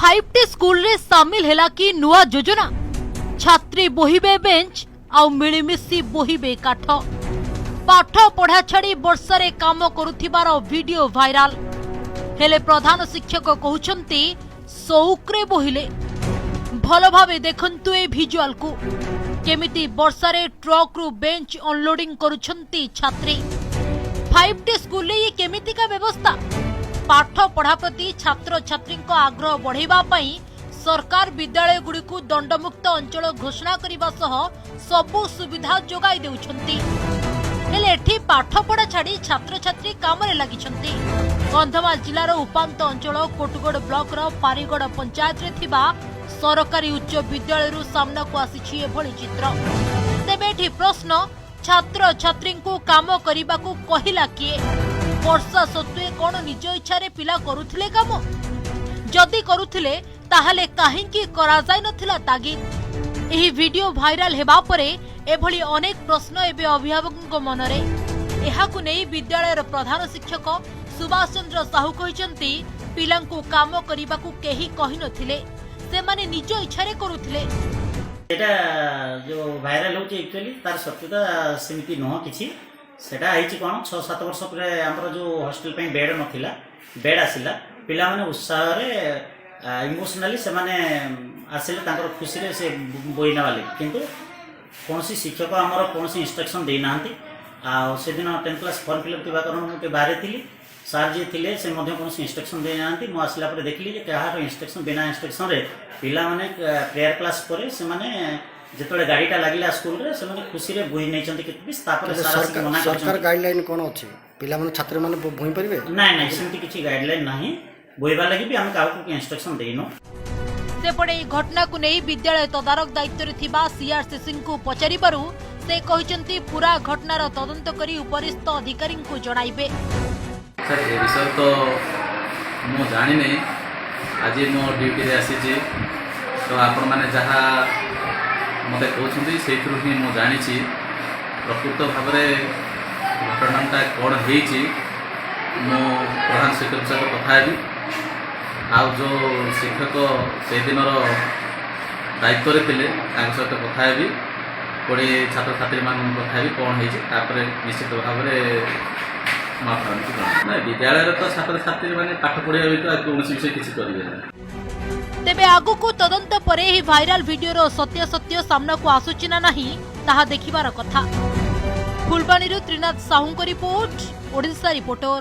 5T school रे सामिल हैला कि नुआ योजना छात्री बोहिबे बेंच आउ मिलीमिशी बोहिबे काठ पाठ पढ़ा छाड़ी वर्षारे काम करुथिबार वीडियो भाइराल हेले प्रधान शिक्षक कहउछंती सौक्रे बोहिले भल भावे देखंतु ए विजुअल को केमिति वर्षारे ट्रक रु बेंच अनलोडिंग करुछंती छात्री 5T स्कूल रे ये केमिति का व्यवस्था पाठ पढ़ा प्रति छात्र छात्री आग्रह बढ़ाइबा पई सरकार विद्यालय गुड़ी को दंडमुक्त अंचल घोषणा करने सह सबु सुविधा जोगाई देउछंती हेले एठी पाठ पढ़ा छाड़ी छात्र छात्री काम रे लागिछंती। कंधमाल जिलार उपांत अंचल कोटगड़ ब्लॉक रो पारीगड़ पंचायत रे थिबा सरकारी उच्च विद्यालय रु सामना को आसीछि एभली चित्र। तेबे एठी प्रश्न छात्र छात्री को काम करने को कहिला किए वर्षा सत्वे कौन निज इच्छा पिला करुथिले काम जदि करुथिले ताहले काहेकि करा जाय नथिला तागिद। एही वीडियो भाइराल हेबा परे एभली अनेक प्रश्न एबे अभिभावकଙ୍କ मनरे एहाकु नै विद्यालयर प्रधान शिक्षक सुभाष चंद्र साहू कहिसंती पिलांकु काम करिबाकु केही कहि नथिले से माने निज इच्छा रे करुथिले। एटा जो भाइराल होची एक्चुअली तार सत्यता समिति न किछि सेटा आइछि कोन 6-7 वर्ष परे हमर जो हॉस्टल पे बेड नथिला बेड आसिला पिला माने उत्साह रे इमोशनली से माने आसिले तांकर खुशी रे से बोइना वाले किंतु कोनसी शिक्षक हमर कोनसी इंस्ट्रक्शन दे नांती आ से दिन 10 क्लास फॉर्म फिल अप केबा कारण मते बारे थिली सर जी थिले से मध्ये कोनसी इंस्ट्रक्शन दे नांती मो आसिला परे देखली जे कहार इंस्ट्रक्शन बिना इंस्ट्रक्शन रे पिला माने प्रेयर क्लास परे से माने जेतोले गाड़ीटा लागिला स्कूल रे से माने खुशी रे बोइ नै चंती कितबी तापर सारा मना कर सरकार गाइडलाइन कोन अछि पिला माने छात्र माने बोइ परिबे नै सेमति किछि गाइडलाइन नाही बोइबा लागि भी हम काहू इंस्ट्रक्शन देइनो। सेपटे घटना को नहीं विद्यालय तदारक दायित्व थिबा सीआरसीसी को पचारिबारु से कहिसंती पूरा घटनार तदंत करी उपरिस्थ अधिकारी को जणाइबे। सर ए विषय तो मो जानि नै आज मो ड्यूटी रे आसी जे तो आपण माने जहा मते कहउछंती सेथरु ही मो जानि छी प्रकृत भाबरे घटनाटा कोन हेछि मो प्रधान शिक्षक सहित कथा हेबी आ जो शिक्षक से दिन दायित्व थे सहित कथा हेबी पड़े छात्र छात्री मान कथा हेबी कौन है निश्चित भाव ना विद्यालय तो छात्र छात्री मैंने पाठ पढ़ा कौन विषय किसी करेंगे। तेबे आगु को तदंत परे ही भाइराल वीडियो सत्य सत्य सामना को आसुची ना नहीं ताहा देखिबार कथा। Phulbani Trinath Sahu report Odisha reporter.